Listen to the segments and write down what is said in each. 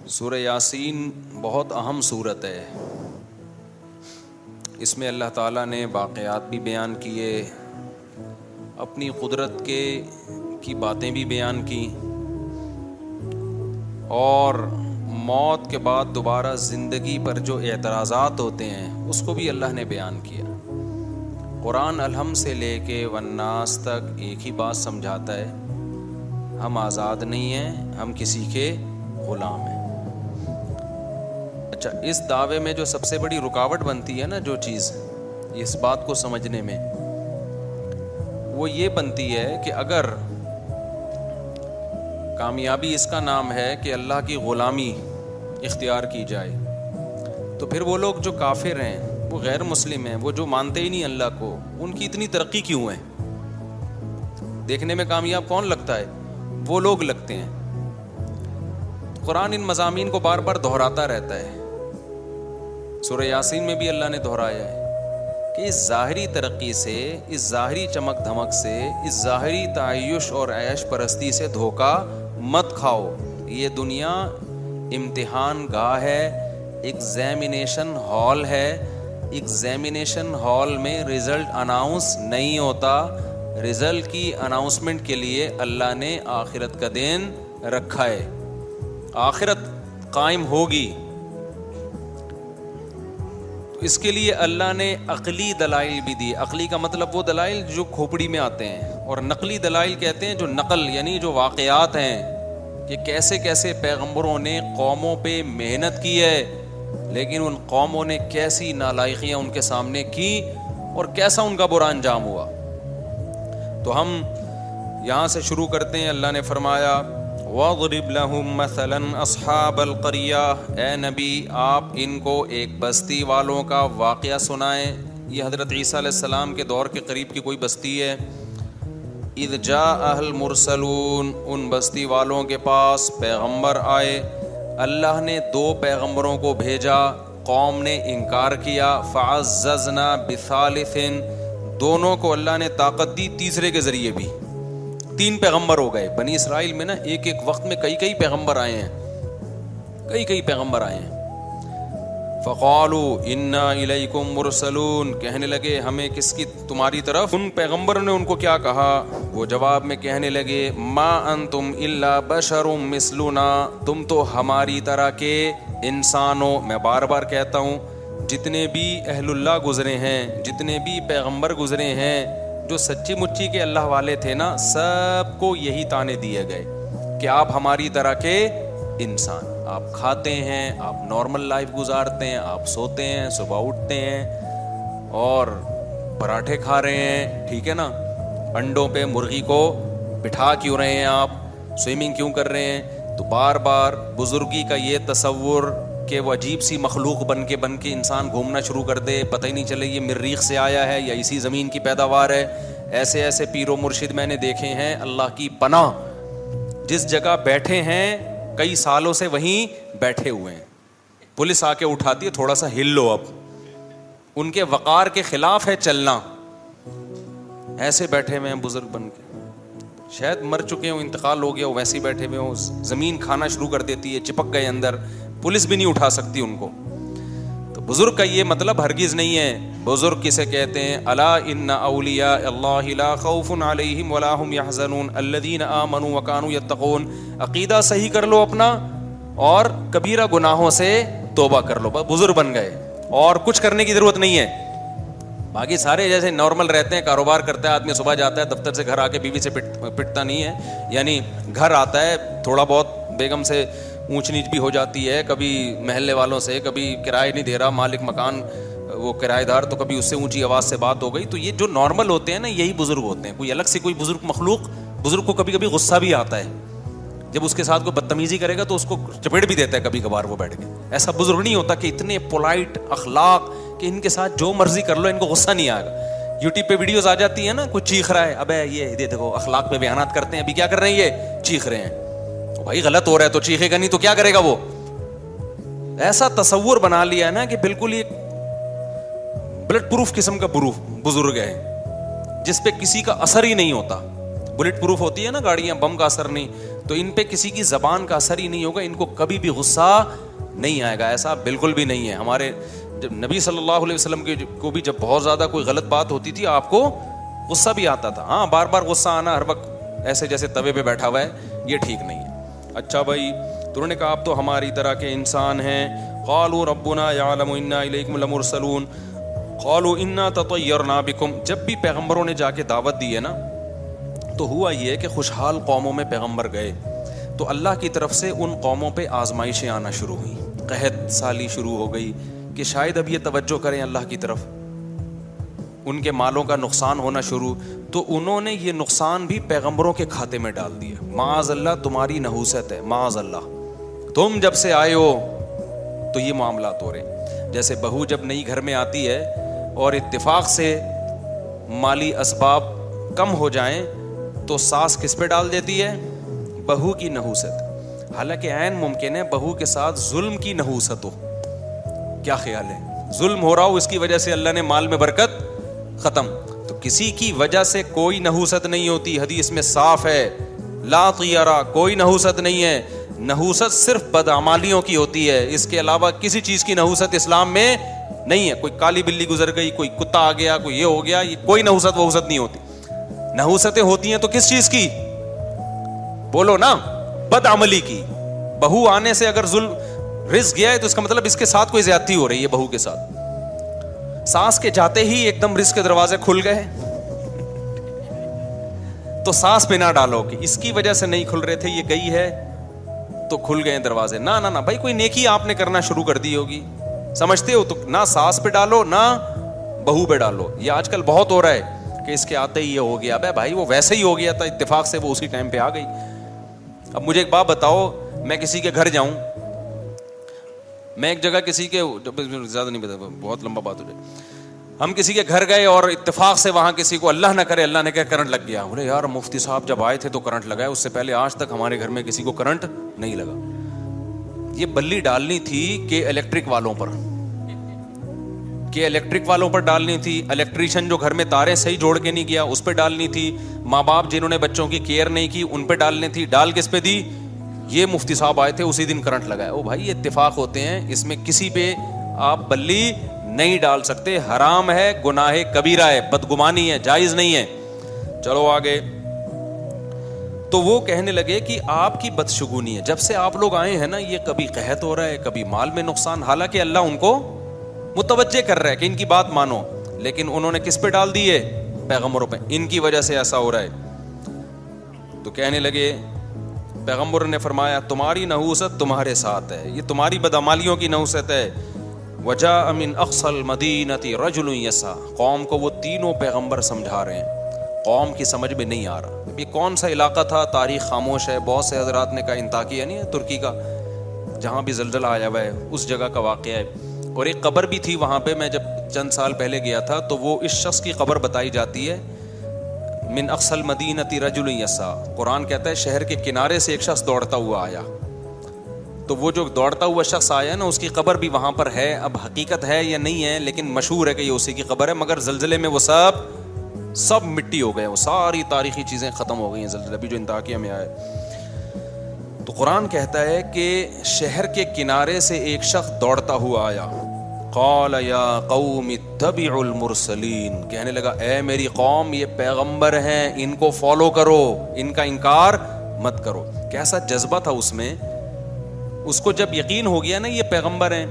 سورہ یاسین بہت اہم سورت ہے. اس میں اللہ تعالیٰ نے واقعات بھی بیان کیے, اپنی قدرت کی باتیں بھی بیان کی, اور موت کے بعد دوبارہ زندگی پر جو اعتراضات ہوتے ہیں اس کو بھی اللہ نے بیان کیا. قرآن الحم سے لے کے والناس تک ایک ہی بات سمجھاتا ہے, ہم آزاد نہیں ہیں, ہم کسی کے غلام ہیں. اچھا, اس دعوے میں جو سب سے بڑی رکاوٹ بنتی ہے نا, جو چیز اس بات کو سمجھنے میں, وہ یہ بنتی ہے کہ اگر کامیابی اس کا نام ہے کہ اللہ کی غلامی اختیار کی جائے, تو پھر وہ لوگ جو کافر ہیں, وہ غیر مسلم ہیں, وہ جو مانتے ہی نہیں اللہ کو, ان کی اتنی ترقی کیوں ہے؟ دیکھنے میں کامیاب کون لگتا ہے؟ وہ لوگ لگتے ہیں. قرآن ان مضامین کو بار بار دہراتا رہتا ہے. سورہ یاسین میں بھی اللہ نے دہرایا ہے کہ اس ظاہری ترقی سے, اس ظاہری چمک دھمک سے, اس ظاہری تعیش اور عیش پرستی سے دھوکہ مت کھاؤ. یہ دنیا امتحان گاہ ہے, ایگزامینیشن ہال ہے. ایگزامینیشن ہال میں رزلٹ اناؤنس نہیں ہوتا. رزلٹ کی اناؤنسمنٹ کے لیے اللہ نے آخرت کا دن رکھا ہے. آخرت قائم ہوگی تو اس کے لیے اللہ نے عقلی دلائل بھی دی. عقلی کا مطلب وہ دلائل جو کھوپڑی میں آتے ہیں, اور نقلی دلائل کہتے ہیں جو نقل, یعنی جو واقعات ہیں کہ کیسے کیسے پیغمبروں نے قوموں پہ محنت کی ہے, لیکن ان قوموں نے کیسی نالائقیاں ان کے سامنے کی اور کیسا ان کا برا انجام ہوا. تو ہم یہاں سے شروع کرتے ہیں. اللہ نے فرمایا وَاضْرِبْ لَهُمْ مَثَلًا أَصْحَابَ الْقَرْيَةِ, اے نبی آپ ان کو ایک بستی والوں کا واقعہ سنائیں. یہ حضرت عیسیٰ علیہ السلام کے دور کے قریب کی کوئی بستی ہے. اِذْ جَاءَ الْمُرْسَلُونَ, ان بستی والوں کے پاس پیغمبر آئے. اللہ نے 2 پیغمبروں کو بھیجا, قوم نے انکار کیا. فَعَزَّزْنَا بِثَالِثٍ, دونوں کو اللہ نے طاقت دی تیسرے کے ذریعے بھی. 3 پیغمبر ہو گئے. بنی اسرائیل میں نا ایک وقت میں کئی پیغمبر آئے ہیں, کئی پیغمبر آئے ہیں. فَقَالُوا إِنَّا إِلَيْكُمْ مُرْسَلُونَ, کہنے لگے ہمیں کس کی, تمہاری طرف. ان پیغمبروں نے ان کو کیا کہا؟ وہ جواب میں کہنے لگے مَا أَنْتُمْ إِلَّا بَشَرٌ مِثْلُنَا, تم تو ہماری طرح کے انسان ہو. میں بار بار کہتا ہوں, جتنے بھی اہل اللہ گزرے ہیں, جتنے بھی پیغمبر گزرے ہیں, جو سچی مچی کے اللہ والے تھے نا, سب کو یہی تانے دیے گئے کہ آپ ہماری طرح کے انسان, آپ کھاتے ہیں, آپ نارمل لائف گزارتے ہیں, آپ سوتے ہیں, صبح اٹھتے ہیں اور پراٹھے کھا رہے ہیں, ٹھیک ہے نا, انڈوں پہ مرغی کو بٹھا کیوں رہے ہیں آپ, سوئمنگ کیوں کر رہے ہیں. تو بار بار بزرگی کا یہ تصور کہ وہ عجیب سی مخلوق بن کے انسان گھومنا شروع کر دے, پتہ ہی نہیں چلے یہ مریخ سے آیا ہے یا اسی زمین کی پیداوار ہے. ایسے پیر و مرشد میں نے دیکھے ہیں, اللہ کی پناہ, جس جگہ بیٹھے ہیں کئی سالوں سے وہیں بیٹھے ہوئے ہیں. پولیس آ کے اٹھاتی ہے, تھوڑا سا ہل لو, اب ان کے وقار کے خلاف ہے چلنا. ایسے بیٹھے ہوئے ہیں بزرگ بن کے, شاید مر چکے ہوں, انتقال ہو گیا ہو, ویسے ہی بیٹھے ہوئے ہوں. زمین کھانا شروع کر دیتی ہے, چپک گئے اندر, پولیس بھی نہیں اٹھا سکتی ان کو. تو بزرگ کا یہ مطلب ہرگز نہیں ہے. بزرگ کسے کہتے ہیں؟ الا ان اولیاء اللہ لا خوف علیہم ولا هم يحزنون الذین آمنوا وكانوا يتقون. عقیدہ صحیح کر لو اپنا اور کبیرہ گناہوں سے توبہ کر لو, بزرگ بن گئے, اور کچھ کرنے کی ضرورت نہیں ہے. باقی سارے جیسے نارمل رہتے ہیں, کاروبار کرتا ہے آدمی, صبح جاتا ہے دفتر سے, گھر آ کے بیوی سے پٹتا نہیں ہے, یعنی گھر آتا ہے, تھوڑا بہت بیگم سے اونچ نیچ بھی ہو جاتی ہے, کبھی محلے والوں سے, کبھی کرایہ نہیں دے رہا مالک مکان, وہ کرایہ دار, تو کبھی اس سے اونچی آواز سے بات ہو گئی. تو یہ جو نارمل ہوتے ہیں نا, یہی بزرگ ہوتے ہیں. کوئی الگ سے کوئی بزرگ مخلوق, بزرگ کو کبھی کبھی غصہ بھی آتا ہے, جب اس کے ساتھ کوئی بدتمیزی کرے گا تو اس کو چپیٹ بھی دیتا ہے کبھی کبھار وہ بیٹھ کے. ایسا بزرگ نہیں ہوتا کہ اتنے پولائٹ اخلاق کہ ان کے ساتھ جو مرضی کر لو ان کو غصہ نہیں آئے گا. یوٹیوب پہ ویڈیوز آ جاتی ہیں نا, کوئی چیخ رہا ہے, ابے یہ دیکھو اخلاق پہ بیانات کرتے ہیں, ابھی کیا کر رہے ہیں, یہ چیخ رہے ہیں. بھائی غلط ہو رہا ہے تو چیخے گا نہیں تو کیا کرے گا وہ. ایسا تصور بنا لیا نا کہ بالکل یہ بلٹ پروف قسم کا بزرگ ہے, جس پہ کسی کا اثر ہی نہیں ہوتا. بلٹ پروف ہوتی ہے نا گاڑیاں, بم کا اثر نہیں. تو ان پہ کسی کی زبان کا اثر ہی نہیں ہوگا, ان کو کبھی بھی غصہ نہیں آئے گا. ایسا بالکل بھی نہیں ہے. ہمارے جب نبی صلی اللہ علیہ وسلم کو بھی جب بہت زیادہ کوئی غلط بات ہوتی تھی آپ کو غصہ بھی آتا تھا. ہاں, بار بار غصہ آنا ہر وقت ایسے جیسے توے پہ بیٹھا ہوا ہے, یہ ٹھیک نہیں ہے. اچھا بھائی, تو انہوں نے کہا آپ تو ہماری طرح کے انسان ہیں. قالوا ربنا یعلم انا الیکم لمرسلون قالوا انا تطیرنا بکم. جب بھی پیغمبروں نے جا کے دعوت دی ہے نا, تو ہوا یہ کہ خوشحال قوموں میں پیغمبر گئے تو اللہ کی طرف سے ان قوموں پہ آزمائشیں آنا شروع ہوئیں, قحط سالی شروع ہو گئی کہ شاید اب یہ توجہ کریں اللہ کی طرف. ان کے مالوں کا نقصان ہونا شروع, تو انہوں نے یہ نقصان بھی پیغمبروں کے کھاتے میں ڈال دیا. معاذ اللہ, تمہاری نحوست ہے, معاذ اللہ, تم جب سے آئے ہو تو یہ معاملات ہو رہے. جیسے بہو جب نئی گھر میں آتی ہے اور اتفاق سے مالی اسباب کم ہو جائیں تو ساس کس پہ ڈال دیتی ہے؟ بہو کی نحوست. حالانکہ عین ممکن ہے بہو کے ساتھ ظلم کی نحوست ہو. کیا خیال ہے؟ ظلم ہو رہا ہو, اس کی وجہ سے اللہ نے مال میں برکت ختم. تو کسی کی وجہ سے کوئی نحوست نہیں ہوتی. حدیث میں صاف ہے, لا طیرہ, کوئی نحوست نہیں ہے. نحوست صرف بدعمالیوں کی ہوتی ہے, اس کے علاوہ کسی چیز کی نحوست اسلام میں نہیں ہے. کوئی کالی بلی گزر گئی, کوئی کتا آ گیا, کوئی یہ ہو گیا, یہ کوئی نحوست نہیں ہوتی. نحوستیں ہوتی ہیں تو کس چیز کی؟ بولو نا, بدعملی کی. بہو آنے سے اگر ظلم رزق گیا ہے تو اس کا مطلب اس کے ساتھ کوئی زیادتی ہو رہی ہے بہو کے ساتھ. ساس کے جاتے ہی ایک دم رزق کے دروازے کھل گئے تو ساس پہ نہ ڈالو کہ اس کی وجہ سے نہیں کھل رہے تھے, یہ گئی ہے تو کھل گئے دروازے. نہ نہ نہ بھائی, کوئی نیکی آپ نے کرنا شروع کر دی ہوگی, سمجھتے ہو, تو نہ ساس پہ ڈالو نہ بہو پہ ڈالو. یہ آج کل بہت ہو رہا ہے کہ اس کے آتے ہی یہ ہو گیا. ابے بھائی, وہ ویسے ہی ہو گیا تھا, اتفاق سے وہ اسی ٹائم پہ آ گئی. اب مجھے ایک بات بتاؤ, میں کسی کے گھر جاؤں, میں ایک جگہ کسی کے, زیادہ نہیں بتا, بہت لمبا بات ہو جائے. ہم کسی کے گھر گئے اور اتفاق سے وہاں کسی کو, اللہ نہ کرے, اللہ نے کہا کرنٹ لگ گیا. بولے یار مفتی صاحب جب آئے تھے تو کرنٹ لگا ہے, اس سے پہلے آج تک ہمارے گھر میں کسی کو کرنٹ نہیں لگا. یہ بلی ڈالنی تھی کہ الیکٹرک والوں پر, کہ الیکٹرک والوں پر ڈالنی تھی. الیکٹریشین جو گھر میں تاریں صحیح جوڑ کے نہیں گیا اس پہ ڈالنی تھی. ماں باپ جنہوں نے بچوں کی کیئر نہیں کی ان پہ ڈالنی تھی. ڈال کس پہ دی؟ یہ مفتی صاحب آئے تھے اسی دن کرنٹ لگا. او بھائی, یہ اتفاق ہوتے ہیں, اس میں کسی پہ آپ بلی نہیں ڈال سکتے. حرام ہے, گناہ کبیرہ ہے, بدگمانی ہے, جائز نہیں ہے. چلو آگے. تو وہ کہنے لگے کہ آپ کی بدشگونی ہے, جب سے آپ لوگ آئے ہیں نا یہ کبھی قحط ہو رہا ہے, کبھی مال میں نقصان. حالانکہ اللہ ان کو متوجہ کر رہا ہے کہ ان کی بات مانو, لیکن انہوں نے کس پہ ڈال دیے؟ پیغمبروں پہ. ان کی وجہ سے ایسا ہو رہا ہے. تو کہنے لگے, پیغمبر نے فرمایا تمہاری نحوست تمہارے ساتھ ہے, یہ تمہاری بدعمالیوں کی نحوست ہے. وجاء من اقصى المدینة رجل یسعى. قوم کو وہ تینوں پیغمبر سمجھا رہے ہیں, قوم کی سمجھ میں نہیں آ رہا. یہ کون سا علاقہ تھا؟ تاریخ خاموش ہے. بہت سے حضرات نے کہا انطاکیہ نہیں ہے ترکی کا, جہاں بھی زلزلہ آیا ہوا ہے, اس جگہ کا واقعہ ہے. اور ایک قبر بھی تھی وہاں پہ, میں جب چند سال پہلے گیا تھا تو وہ اس شخص کی قبر بتائی جاتی ہے. من اقصى المدینة رجل یسعى. قرآن کہتا ہے شہر کے کنارے سے ایک شخص دوڑتا ہوا آیا. تو وہ جو دوڑتا ہوا شخص آیا نا, اس کی قبر بھی وہاں پر ہے. اب حقیقت ہے یا نہیں ہے, لیکن مشہور ہے کہ یہ اسی کی قبر ہے. مگر زلزلے میں وہ سب مٹی ہو گئے, وہ ساری تاریخی چیزیں ختم ہو گئی ہیں. زلزلہ بھی جو انطاکیہ میں آیا. تو قرآن کہتا ہے کہ شہر کے کنارے سے ایک شخص دوڑتا ہوا آیا. قال یا قوم اتبعوا المرسلین. کہنے لگا اے میری قوم, یہ پیغمبر ہیں, ان کو فالو کرو, ان کا انکار مت کرو. کیسا جذبہ تھا اس میں. اس کو جب یقین ہو گیا نا یہ پیغمبر ہیں,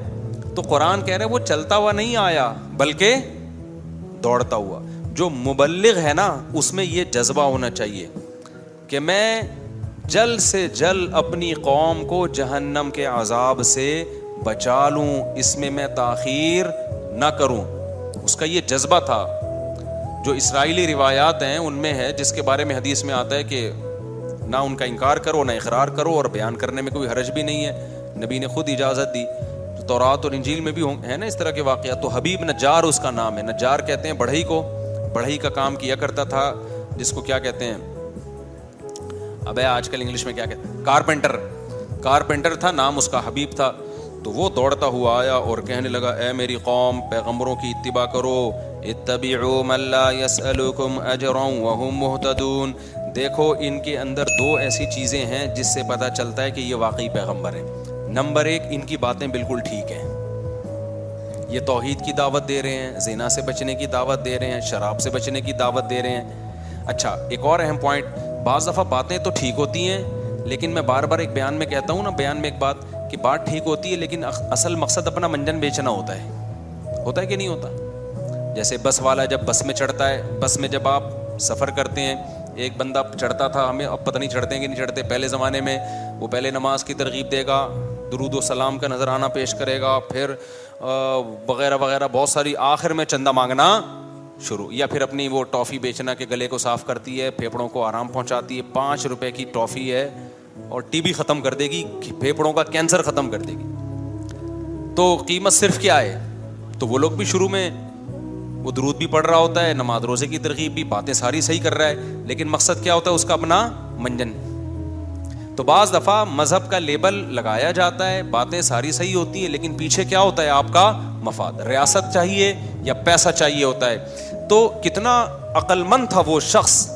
تو قرآن کہہ رہے وہ چلتا ہوا نہیں آیا بلکہ دوڑتا ہوا. جو مبلغ ہے نا اس میں یہ جذبہ ہونا چاہیے کہ میں جلد سے جلد اپنی قوم کو جہنم کے عذاب سے بچا لوں, اس میں تاخیر نہ کروں. اس کا یہ جذبہ تھا. جو اسرائیلی روایات ہیں ان میں ہے, جس کے بارے میں حدیث میں آتا ہے کہ نہ ان کا انکار کرو نہ اقرار کرو, اور بیان کرنے میں کوئی حرج بھی نہیں ہے, نبی نے خود اجازت دی. تورات اور انجیل میں بھی ہے نا اس طرح کے واقعات. تو حبیب نجار اس کا نام ہے. نجار کہتے ہیں بڑھئی کو, بڑھئی کا کام کیا کرتا تھا, جس کو کیا کہتے ہیں, ابے آج کل انگلش میں کیا کہتے ہیں, کارپینٹر تھا, نام اس کا حبیب تھا. تو وہ دوڑتا ہوا آیا اور کہنے لگا اے میری قوم, پیغمبروں کی اتباع کرو. اتبعوا من لا يسألكم اجرا وهم مهتدون. دیکھو ان کے اندر دو ایسی چیزیں ہیں جس سے پتہ چلتا ہے کہ یہ واقعی پیغمبر ہے. نمبر ایک, ان کی باتیں بالکل ٹھیک ہیں, یہ توحید کی دعوت دے رہے ہیں, زنا سے بچنے کی دعوت دے رہے ہیں, شراب سے بچنے کی دعوت دے رہے ہیں. اچھا, ایک اور اہم پوائنٹ, بعض دفعہ باتیں تو ٹھیک ہوتی ہیں, لیکن میں بار بار ایک بیان میں کہتا ہوں نا, بیان میں ایک بات کہ بات ٹھیک ہوتی ہے لیکن اصل مقصد اپنا منجن بیچنا ہوتا ہے کہ نہیں ہوتا؟ جیسے بس والا جب بس میں چڑھتا ہے, بس میں جب آپ سفر کرتے ہیں, ایک بندہ چڑھتا تھا, ہمیں اب پتہ نہیں چڑھتے ہیں کہ نہیں چڑھتے, پہلے زمانے میں وہ پہلے نماز کی ترغیب دے گا, درود و سلام کا نظرانہ پیش کرے گا, پھر وغیرہ وغیرہ بہت ساری, آخر میں چندہ مانگنا شروع, یا پھر اپنی وہ ٹافی بیچنا کہ گلے کو صاف کرتی ہے, پھیپھڑوں کو آرام پہنچاتی ہے, 5 روپے کی ٹافی ہے اور ٹی بی ختم کر دے گی, پھیپھڑوں کا کینسر ختم کر دے گی, تو قیمت صرف کیا ہے؟ تو وہ لوگ بھی شروع میں وہ درود بھی پڑھ رہا ہوتا ہے, نماز روزے کی ترغیب بھی, باتیں ساری صحیح کر رہا ہے, لیکن مقصد کیا ہوتا ہے اس کا؟ اپنا منجن. تو بعض دفعہ مذہب کا لیبل لگایا جاتا ہے, باتیں ساری صحیح ہوتی ہیں, لیکن پیچھے کیا ہوتا ہے؟ آپ کا مفاد, ریاست چاہیے یا پیسہ چاہیے ہوتا ہے. تو کتنا عقل مند تھا وہ شخص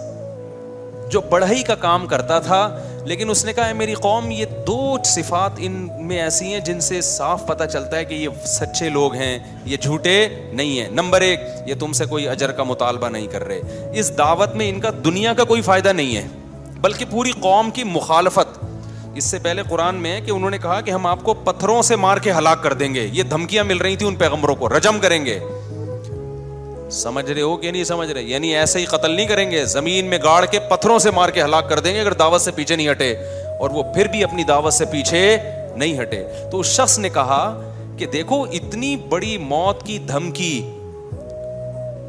جو بڑھئی کا کام کرتا تھا, لیکن اس نے کہا ہے میری قوم, یہ 2 صفات ان میں ایسی ہیں جن سے صاف پتہ چلتا ہے کہ یہ سچے لوگ ہیں, یہ جھوٹے نہیں ہیں. نمبر 1, یہ تم سے کوئی اجر کا مطالبہ نہیں کر رہے, اس دعوت میں ان کا دنیا کا کوئی فائدہ نہیں ہے, بلکہ پوری قوم کی مخالفت. اس سے پہلے قرآن میں ہے کہ انہوں نے کہا کہ ہم آپ کو پتھروں سے مار کے ہلاک کر دیں گے, یہ دھمکیاں مل رہی تھیں ان پیغمبروں کو, رجم کریں گے. سمجھ رہے ہو کہ نہیں سمجھ رہے؟ یعنی ایسے ہی قتل نہیں کریں گے, زمین میں گاڑ کے پتھروں سے مار کے ہلاک کر دیں گے اگر دعوت سے پیچھے نہیں ہٹے, اور وہ پھر بھی اپنی دعوت سے پیچھے نہیں ہٹے. تو اس شخص نے کہا کہ دیکھو اتنی بڑی موت کی دھمکی,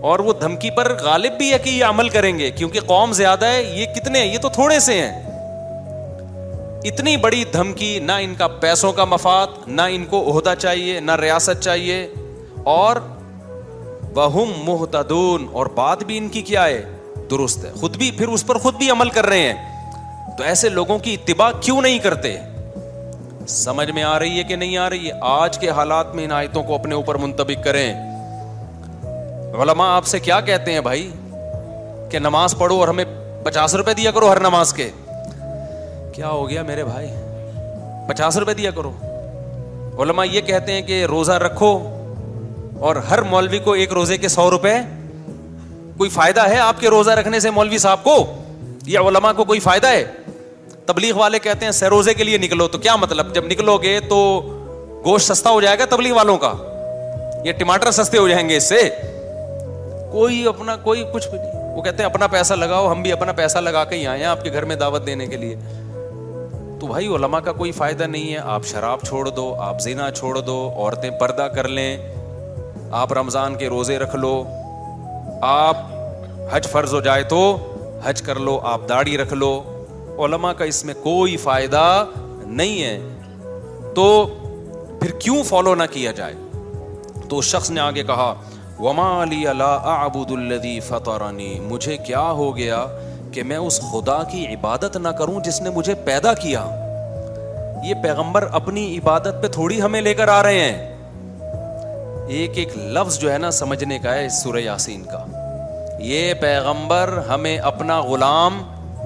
اور وہ دھمکی پر غالب بھی ہے کہ یہ عمل کریں گے کیونکہ قوم زیادہ ہے, یہ کتنے ہیں؟ یہ تو تھوڑے سے ہیں. اتنی بڑی دھمکی, نہ ان کا پیسوں کا مفاد, نہ ان کو عہدہ چاہیے, نہ ریاست چاہیے, اور وہم مہتدون, اور بات بھی ان کی کیا ہے؟ درست ہے, خود بھی پھر اس پر خود بھی عمل کر رہے ہیں. تو ایسے لوگوں کی اتباع کیوں نہیں کرتے؟ سمجھ میں آ رہی ہے کہ نہیں آ رہی ہے؟ آج کے حالات میں ان آیتوں کو اپنے اوپر منطبق کریں. علماء آپ سے کیا کہتے ہیں بھائی کہ نماز پڑھو اور ہمیں 50 روپے دیا کرو ہر نماز کے. کیا ہو گیا میرے بھائی, 50 روپے دیا کرو. علماء یہ کہتے ہیں کہ روزہ رکھو اور ہر مولوی کو 1 روزے کے 100 روپے. کوئی فائدہ ہے آپ کے روزہ رکھنے سے مولوی صاحب کو یا علماء کو؟ کوئی فائدہ ہے؟ تبلیغ والے کہتے ہیں 100 روزے کے لیے نکلو. تو کیا مطلب؟ جب نکلو گے تو گوشت سستا ہو جائے گا تبلیغ والوں کا, یہ ٹماٹر سستے ہو جائیں گے اس سے. کوئی اپنا کوئی کچھ بھی نہیں. وہ کہتے ہیں اپنا پیسہ لگاؤ, ہم بھی اپنا پیسہ لگا کے ہی آئے ہیں آپ کے گھر میں دعوت دینے کے لیے. تو بھائی علماء کا کوئی فائدہ نہیں ہے. آپ شراب چھوڑ دو, آپ زنا چھوڑ دو, عورتیں پردہ کر لیں, آپ رمضان کے روزے رکھ لو, آپ حج فرض ہو جائے تو حج کر لو, آپ داڑھی رکھ لو. علماء کا اس میں کوئی فائدہ نہیں ہے, تو پھر کیوں فالو نہ کیا جائے؟ تو اس شخص نے آگے کہا وَمَا لِيَ لَا أَعْبُدُ الَّذِي فَطَرَنِي, مجھے کیا ہو گیا کہ میں اس خدا کی عبادت نہ کروں جس نے مجھے پیدا کیا. یہ پیغمبر اپنی عبادت پہ تھوڑی ہمیں لے کر آ رہے ہیں. ایک ایک لفظ جو ہے نا سمجھنے کا ہے سورہ یاسین کا. یہ پیغمبر ہمیں اپنا غلام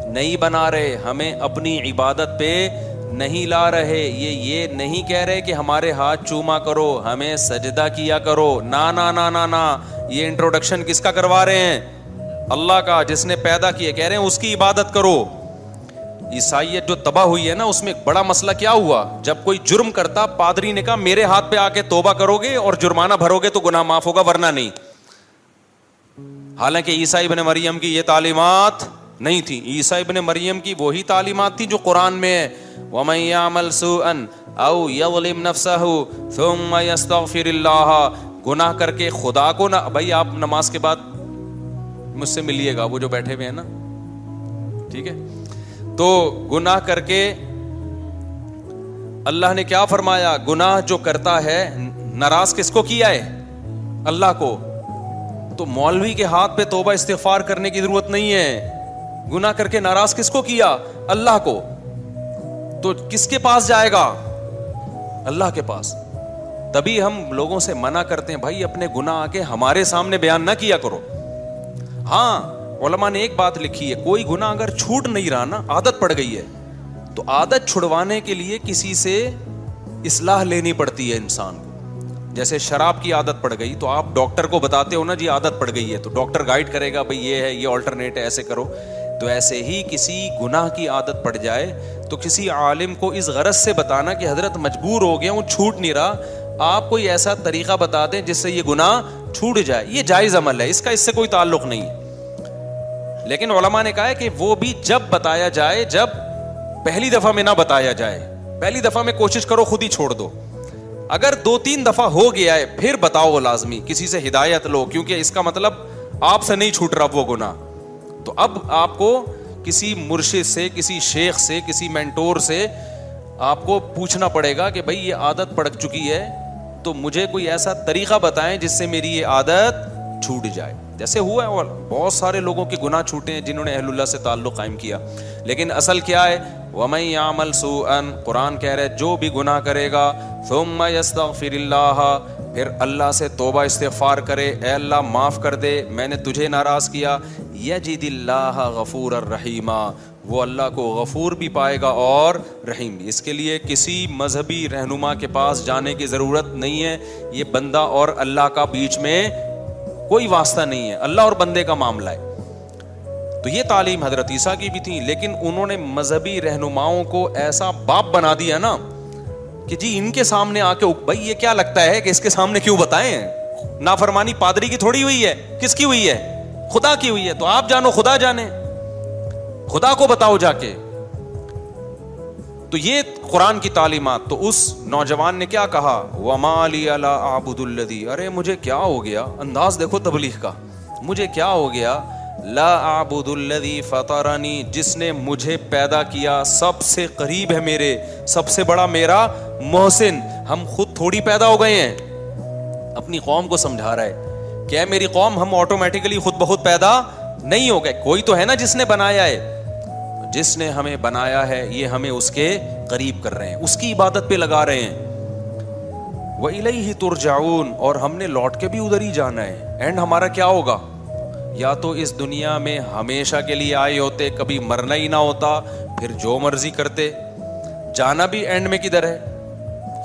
نہیں بنا رہے, ہمیں اپنی عبادت پہ نہیں لا رہے. یہ نہیں کہہ رہے کہ ہمارے ہاتھ چوما کرو, ہمیں سجدہ کیا کرو. نا نا نا نا نا, یہ انٹروڈکشن کس کا کروا رہے ہیں؟ اللہ کا, جس نے پیدا کیا. کہہ رہے ہیں اس کی عبادت کرو. عیسائیت جو تباہ ہوئی ہے نا, اس میں ایک بڑا مسئلہ کیا ہوا؟ جب کوئی جرم کرتا, پادری نے کہا میرے ہاتھ پہ آ کے توبہ کرو گے اور جرمانہ بھرو گے تو گناہ معاف ہوگا, ورنہ نہیں. حالانکہ عیسیٰ ابن مریم کی یہ تعلیمات نہیں تھی. عیسیٰ ابن مریم کی وہی تعلیمات تھی جو قرآن میں ہے, وَمَن يَعْمَلْ سُوءًا أَوْ يَظْلِمْ نَفْسَهُ ثُمَّ يَسْتَغْفِرِ اللَّهَ, گناہ کر کے خدا کو نہ. بھائی آپ نماز کے بعد مجھ سے ملیے گا, وہ جو بیٹھے ہوئے ہیں نا, ٹھیک ہے. تو گناہ کر کے اللہ نے کیا فرمایا؟ گناہ جو کرتا ہے ناراض کس کو کیا ہے؟ اللہ کو. تو مولوی کے ہاتھ پہ توبہ استغفار کرنے کی ضرورت نہیں ہے. گناہ کر کے ناراض کس کو کیا؟ اللہ کو. تو کس کے پاس جائے گا؟ اللہ کے پاس. تبھی ہم لوگوں سے منع کرتے ہیں بھائی اپنے گناہ آ کے ہمارے سامنے بیان نہ کیا کرو. ہاں علماء نے ایک بات لکھی ہے, کوئی گناہ اگر چھوٹ نہیں رہا نا, عادت پڑ گئی ہے, تو عادت چھڑوانے کے لیے کسی سے اصلاح لینی پڑتی ہے انسان کو. جیسے شراب کی عادت پڑ گئی تو آپ ڈاکٹر کو بتاتے ہو نا جی عادت پڑ گئی ہے, تو ڈاکٹر گائیڈ کرے گا بھئی یہ ہے, یہ آلٹرنیٹ ہے, ایسے کرو. تو ایسے ہی کسی گناہ کی عادت پڑ جائے تو کسی عالم کو اس غرض سے بتانا کہ حضرت مجبور ہو گیا ہوں, چھوٹ نہیں رہا, آپ کوئی ایسا طریقہ بتا دیں جس سے یہ گناہ چھوٹ جائے, یہ جائز عمل ہے, اس کا اس سے کوئی تعلق نہیں ہے. لیکن علماء نے کہا ہے کہ وہ بھی جب بتایا جائے, جب پہلی دفعہ میں نہ بتایا جائے. پہلی دفعہ میں کوشش کرو خود ہی چھوڑ دو, اگر 2-3 دفعہ ہو گیا ہے پھر بتاؤ, وہ لازمی کسی سے ہدایت لو, کیونکہ اس کا مطلب آپ سے نہیں چھوٹ رہا وہ گناہ. تو اب آپ کو کسی مرشد سے, کسی شیخ سے, کسی مینٹور سے آپ کو پوچھنا پڑے گا کہ بھائی یہ عادت پڑ چکی ہے تو مجھے کوئی ایسا طریقہ بتائیں جس سے میری یہ عادت چھوٹ جائے. جیسے ہوا ہے, اور بہت سارے لوگوں کے گناہ چھوٹے ہیں جنہوں نے اہل اللہ سے تعلق قائم کیا. لیکن اصل کیا ہے, وَمَن يَعْمَلْ سُوءًا, قرآن کہہ رہے جو بھی گناہ کرے گا, ثُمَّ يَسْتَغْفِرِ اللَّهَ, پھر اللہ سے توبہ استغفار کرے, اے اللہ معاف کر دے, میں نے تجھے ناراض کیا, يَجِدِ اللَّهَ غَفُورًا رَحِيمًا, وہ اللہ کو غفور بھی پائے گا اور رحیم بھی. اس کے لیے کسی مذہبی رہنما کے پاس جانے کی ضرورت نہیں ہے, یہ بندہ اور اللہ کا بیچ میں کوئی واسطہ نہیں ہے, اللہ اور بندے کا معاملہ ہے. تو یہ تعلیم حضرت عیسیٰ کی بھی تھی, لیکن انہوں نے مذہبی رہنماؤں کو ایسا باپ بنا دیا نا کہ جی ان کے سامنے آ کے, بھائی یہ کیا لگتا ہے کہ اس کے سامنے کیوں بتائیں, نافرمانی پادری کی تھوڑی ہوئی ہے, کس کی ہوئی ہے, خدا کی ہوئی ہے, تو آپ جانو خدا جانے, خدا کو بتاؤ جا کے. تو یہ قرآن کی تعلیمات. تو اس نوجوان نے کیا کہا, وَمَا لِيَ لَا أَعْبُدُ الَّذِي, ارے مجھے کیا ہو گیا, انداز دیکھو تبلیغ کا, مجھے کیا ہو گیا, لا اعبد الذی فطرنی, جس نے مجھے پیدا کیا, سب سے قریب ہے میرے, سب سے بڑا میرا محسن. ہم خود تھوڑی پیدا ہو گئے ہیں, اپنی قوم کو سمجھا رہا ہے کہ اے میری قوم, ہم آٹومیٹکلی خود بخود پیدا نہیں ہو گئے, کوئی تو ہے نا جس نے بنایا ہے, جس نے ہمیں بنایا ہے یہ ہمیں اس کے قریب کر رہے ہیں, اس کی عبادت پہ لگا رہے ہیں. وَإِلَيْهِ تُرْجَعُونَ, اور ہم نے لوٹ کے بھی ادھر ہی جانا ہے. اینڈ ہمارا کیا ہوگا, یا تو اس دنیا میں ہمیشہ کے لیے آئے ہوتے, کبھی مرنا ہی نہ ہوتا, پھر جو مرضی کرتے, جانا بھی اینڈ میں کدھر ہے,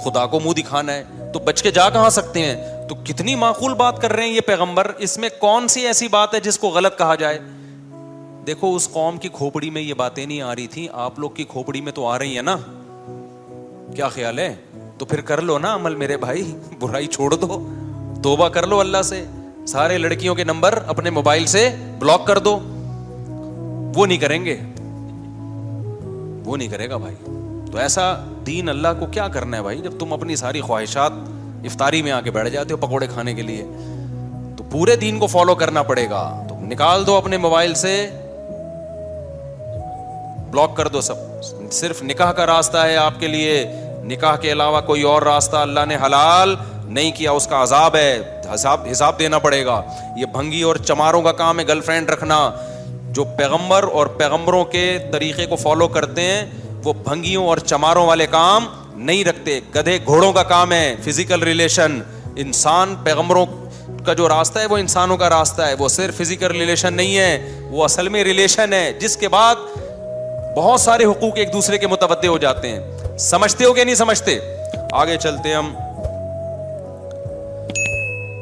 خدا کو منہ دکھانا ہے, تو بچ کے جا کہاں سکتے ہیں. تو کتنی معقول بات کر رہے ہیں یہ پیغمبر, اس میں کون سی ایسی بات ہے جس کو غلط کہا جائے. دیکھو اس قوم کی کھوپڑی میں یہ باتیں نہیں آ رہی تھیں, آپ لوگ کی کھوپڑی میں تو آ رہی ہیں نا, کیا خیال ہے, تو پھر کر لو نا عمل میرے بھائی, برائی چھوڑ دو, توبہ کر لو اللہ سے, سارے لڑکیوں کے نمبر اپنے موبائل سے بلاک کر دو. وہ نہیں کریں گے, وہ نہیں کرے گا بھائی. تو ایسا دین اللہ کو کیا کرنا ہے بھائی, جب تم اپنی ساری خواہشات افطاری میں آ کے بیٹھ جاتے ہو پکوڑے کھانے کے لیے, تو پورے دین کو فالو کرنا پڑے گا. تو نکال دو اپنے موبائل سے, بلاک کر دو سب. صرف نکاح کا راستہ ہے آپ کے لیے, نکاح کے علاوہ کوئی اور راستہ اللہ نے حلال نہیں کیا, اس کا عذاب ہے, حساب دینا پڑے گا. یہ بھنگی اور چماروں کا کام ہے گرل فرینڈ رکھنا. جو پیغمبر اور پیغمبروں کے طریقے کو فالو کرتے ہیں وہ بھنگیوں اور چماروں والے کام نہیں رکھتے, گدھے گھوڑوں کا کام ہے فزیکل ریلیشن. انسان, پیغمبروں کا جو راستہ ہے وہ انسانوں کا راستہ ہے, وہ صرف فزیکل ریلیشن نہیں ہے, وہ اصل میں ریلیشن ہے جس کے بعد بہت سارے حقوق ایک دوسرے کے متوجہ ہو جاتے ہیں. سمجھتے ہو کہ نہیں سمجھتے؟ آگے چلتے ہم.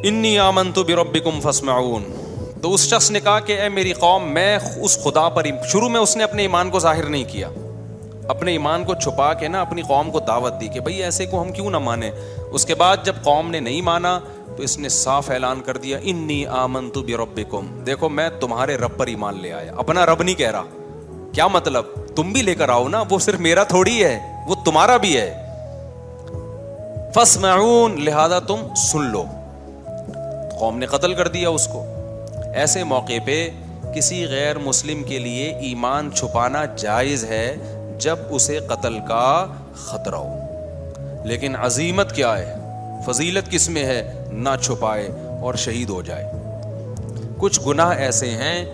انی آمنت بربکم فاسمعون. تو اس شخص نے کہا کہ اے میری قوم, میں اس خدا پر, شروع میں اس نے اپنے ایمان کو ظاہر نہیں کیا, اپنے ایمان کو چھپا کے نا اپنی قوم کو دعوت دی کہ بھئی ایسے کو ہم کیوں نہ مانیں. اس کے بعد جب قوم نے نہیں مانا تو اس نے صاف اعلان کر دیا, انی آمنت بربکم, دیکھو میں تمہارے رب پر ایمان لے آیا. اپنا رب نہیں کہہ رہا. کیا مطلب, تم بھی لے کر آؤ نا, وہ صرف میرا تھوڑی ہے, وہ تمہارا بھی ہے. فاسمعون, لہذا تم سن لو. قوم نے قتل کر دیا اس کو. ایسے موقع پہ کسی غیر مسلم کے لیے ایمان چھپانا جائز ہے جب اسے قتل کا خطرہ ہو. لیکن عظیمت کیا ہے, فضیلت کس میں ہے, نہ چھپائے اور شہید ہو جائے. کچھ گناہ ایسے ہیں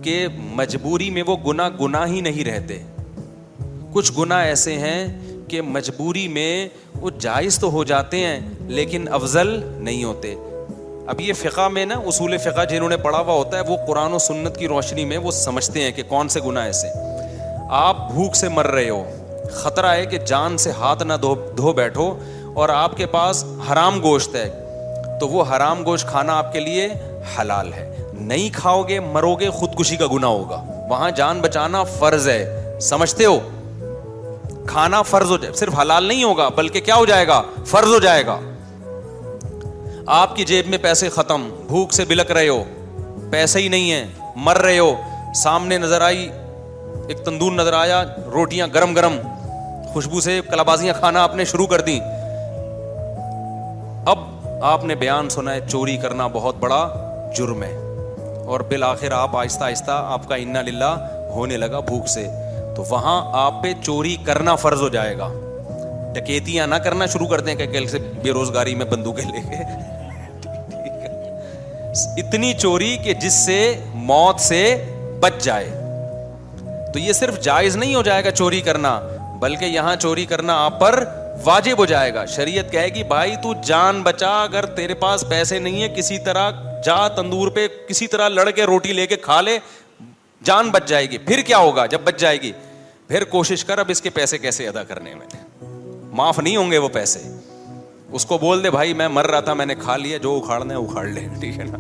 کہ مجبوری میں وہ گناہ ہی نہیں رہتے. کچھ گناہ ایسے ہیں کہ مجبوری میں وہ جائز تو ہو جاتے ہیں لیکن افضل نہیں ہوتے. اب یہ فقہ میں نا، اصول فقہ جنہوں نے پڑھا ہوا ہوتا ہے وہ قرآن و سنت کی روشنی میں وہ سمجھتے ہیں کہ کون سے گناہ ایسے. آپ بھوک سے مر رہے ہو، خطرہ ہے کہ جان سے ہاتھ نہ دھو بیٹھو، اور آپ کے پاس حرام گوشت ہے، تو وہ حرام گوشت کھانا آپ کے لیے حلال ہے. نہیں کھاؤ گے مرو گے، خودکشی کا گناہ ہوگا. وہاں جان بچانا فرض ہے، سمجھتے ہو؟ کھانا فرض ہو جائے، صرف حلال نہیں ہوگا بلکہ کیا ہو جائے گا؟ فرض ہو جائے گا. آپ کی جیب میں پیسے ختم، بھوک سے بلک رہے ہو، پیسے ہی نہیں ہیں، مر رہے ہو، سامنے نظر آئی ایک تندور، نظر آیا روٹیاں گرم گرم، خوشبو سے کلابازیاں کھانا آپ نے شروع کر دی. اب آپ نے بیان سنا ہے چوری کرنا بہت بڑا جرم ہے، اور بالآخر آپ آہستہ آہستہ آپ کا انا للہ ہونے لگا بھوک سے، تو وہاں آپ پہ چوری کرنا فرض ہو جائے گا. ڈکیتیاں نہ کرنا شروع کر دیں کہ کل سے بے روزگاری میں بندوقیں لے کے، اتنی چوری کہ جس سے موت سے بچ جائے. تو یہ صرف جائز نہیں ہو جائے گا چوری کرنا، بلکہ یہاں چوری کرنا آپ پر واجب ہو جائے گا. شریعت کہے گی بھائی تو جان بچا، اگر تیرے پاس پیسے نہیں ہے کسی طرح جا تندور پہ کسی طرح لڑ کے روٹی لے کے کھا لے، جان بچ جائے گی. پھر کیا ہوگا جب بچ جائے گی؟ پھر کوشش کر اب اس کے پیسے کیسے ادا کرنے میں، معاف نہیں ہوں گے وہ پیسے. اس کو بول دے بھائی میں مر رہا تھا، میں نے کھا لیا، جو اکھاڑنا ہے اکھاڑ لے، ٹھیک ہے نا.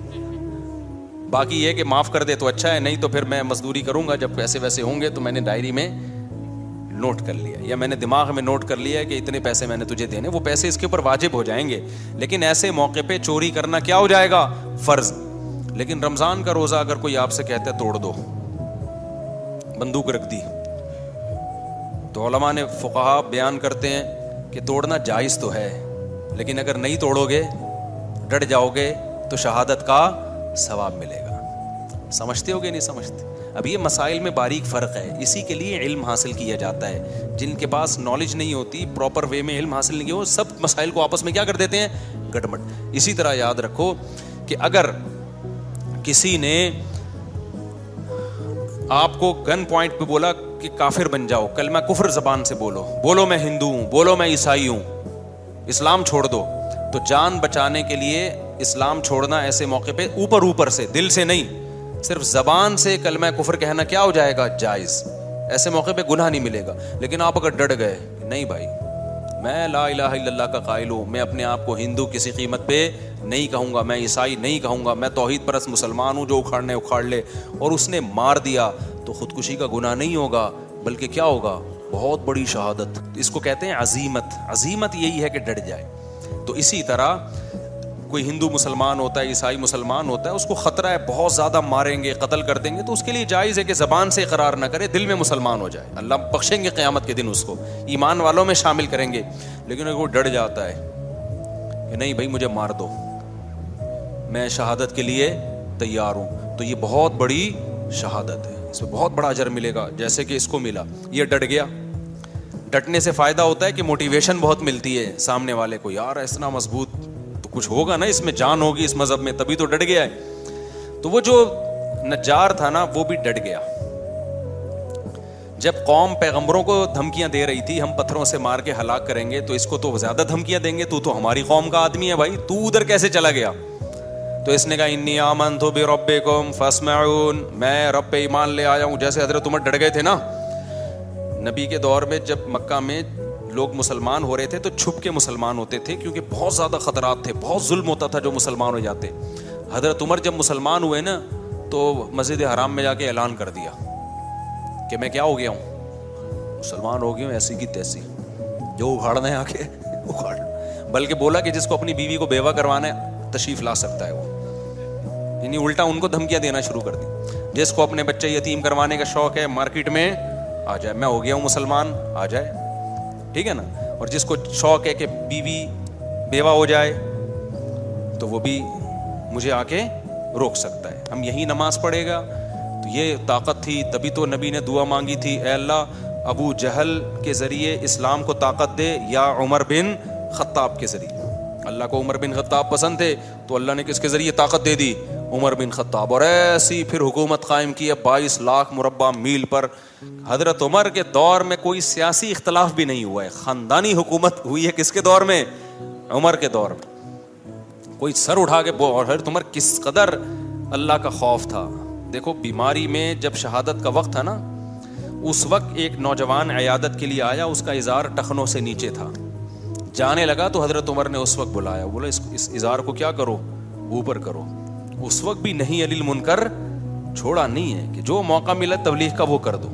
باقی یہ کہ معاف کر دے تو اچھا ہے، نہیں تو پھر میں مزدوری کروں گا، جب پیسے ویسے ہوں گے تو میں نے ڈائری میں نوٹ کر لیا، یا میں نے دماغ میں نوٹ کر لیا کہ اتنے پیسے میں نے تجھے دینے، وہ پیسے اس کے اوپر واجب ہو جائیں گے. لیکن ایسے موقع پہ چوری کرنا کیا ہو جائے گا؟ فرض. لیکن رمضان کا روزہ اگر کوئی آپ سے کہتا ہے توڑ دو، بندوق رکھ دی، تو علماء نے فقہا بیان کرتے ہیں کہ توڑنا جائز تو ہے، لیکن اگر نہیں توڑو گے، ڈٹ جاؤ گے، تو شہادت کا ثواب ملے گا. سمجھتے ہو گے نہیں سمجھتے؟ اب یہ مسائل میں باریک فرق ہے، اسی کے لیے علم حاصل کیا جاتا ہے. جن کے پاس نالج نہیں ہوتی، پراپر وے میں علم حاصل نہیں کیا، وہ سب مسائل کو آپس میں کیا کر دیتے ہیں؟ گڑبڑ. اسی طرح یاد رکھو کہ اگر کسی نے آپ کو گن پوائنٹ پہ بولا کہ کافر بن جاؤ، کلمہ کفر زبان سے بولو میں ہندو ہوں، بولو میں عیسائی ہوں، اسلام چھوڑ دو، تو جان بچانے کے لیے اسلام چھوڑنا ایسے موقع پہ اوپر سے، دل سے نہیں، صرف زبان سے کلمہ کفر کہنا کیا ہو جائے گا؟ جائز. ایسے موقع پہ گناہ نہیں ملے گا. لیکن آپ اگر ڈٹ گئے نہیں بھائی میں لا الہ الا اللہ کا قائل ہوں، میں اپنے آپ کو ہندو کسی قیمت پہ نہیں کہوں گا، میں عیسائی نہیں کہوں گا، میں توحید پرست مسلمان ہوں، جو اکھاڑنے اکھاڑ لے، اور اس نے مار دیا، تو خودکشی کا گناہ نہیں ہوگا بلکہ کیا ہوگا؟ بہت بڑی شہادت. اس کو کہتے ہیں عزیمت. عزیمت یہی ہے کہ ڈٹ جائے. تو اسی طرح کوئی ہندو مسلمان ہوتا ہے، عیسائی مسلمان ہوتا ہے، اس کو خطرہ ہے بہت زیادہ ماریں گے، قتل کر دیں گے، تو اس کے لیے جائز ہے کہ زبان سے اقرار نہ کرے، دل میں مسلمان ہو جائے. اللہ بخشیں گے قیامت کے دن، اس کو ایمان والوں میں شامل کریں گے. لیکن اگر وہ ڈٹ جاتا ہے کہ نہیں بھائی مجھے مار دو، میں شہادت کے لیے تیار ہوں، تو یہ بہت بڑی شہادت ہے، اس میں بہت بڑا اجر ملے گا، جیسے کہ اس کو ملا. یہ ڈٹ گیا. ڈٹنے سے فائدہ ہوتا ہے کہ موٹیویشن بہت ملتی ہے سامنے والے کو، یار اتنا مضبوط تو کچھ ہوگا نا، اس میں جان ہوگی اس مذہب میں، تبھی تو ڈٹ گیا ہے. تو وہ جو نجار تھا نا وہ بھی ڈٹ گیا. جب قوم پیغمبروں کو دھمکیاں دے رہی تھی ہم پتھروں سے مار کے ہلاک کریں گے، تو اس کو تو زیادہ دھمکیاں دیں گے، تو ہماری قوم کا آدمی ہے بھائی، تو ادھر کیسے چلا گیا؟ تو اس نے کہا انی آمنت بربکم فاسمعون، میں رب پہ ایمان لے آیا ہوں. جیسے حضرت عمر ڈٹ گئے تھے نا نبی کے دور میں، جب مکہ میں لوگ مسلمان ہو رہے تھے تو چھپ کے مسلمان ہوتے تھے، کیونکہ بہت زیادہ خطرات تھے، بہت ظلم ہوتا تھا جو مسلمان ہو جاتے. حضرت عمر جب مسلمان ہوئے نا تو مسجد حرام میں جا کے اعلان کر دیا کہ میں کیا ہو گیا ہوں؟ مسلمان ہو گیا ہوں، ایسی کی تیسی، جو اکھاڑنا ہے آ کے اکھاڑ. بلکہ بولا کہ جس کو اپنی بیوی کو بیوہ کروانا ہے تشریف لا سکتا ہے وہ، یعنی الٹا ان کو دھمکیاں دینا شروع کر دی. جس کو اپنے بچے یتیم کروانے کا شوق ہے مارکیٹ میں آ جائے، میں ہو گیا ہوں مسلمان، آ جائے، ٹھیک ہے نا. اور جس کو شوق ہے کہ بیوی بیوہ ہو جائے تو وہ بھی مجھے آ کے روک سکتا ہے. ہم یہی نماز پڑھے گا. تو یہ طاقت تھی، تبھی تو نبی نے دعا مانگی تھی، اے اللہ ابو جہل کے ذریعے اسلام کو طاقت دے، یا عمر بن خطاب کے ذریعے. اللہ کو عمر بن خطاب پسند تھے تو اللہ نے کس کے ذریعے طاقت دے دی؟ عمر بن خطاب. اور ایسی پھر حکومت قائم کی ہے 22 لاکھ مربع میل پر. حضرت عمر کے دور میں کوئی سیاسی اختلاف بھی نہیں ہوا ہے، خاندانی حکومت ہوئی ہے کس کے دور میں؟ عمر کے دور میں. کوئی سر اٹھا کے اور تمہارا کس قدر اللہ کا خوف تھا. دیکھو بیماری میں جب شہادت کا وقت تھا نا, اس وقت ایک نوجوان عیادت کے لیے آیا, اس کا ازار ٹخنوں سے نیچے تھا, جانے لگا تو حضرت عمر نے اس وقت بلایا, بولا اس ازار کو کیا کرو, اوپر کرو. اس وقت بھی نہیں علی المنکر چھوڑا نہیں ہے کہ جو موقع ملا تبلیغ کا وہ کر دو.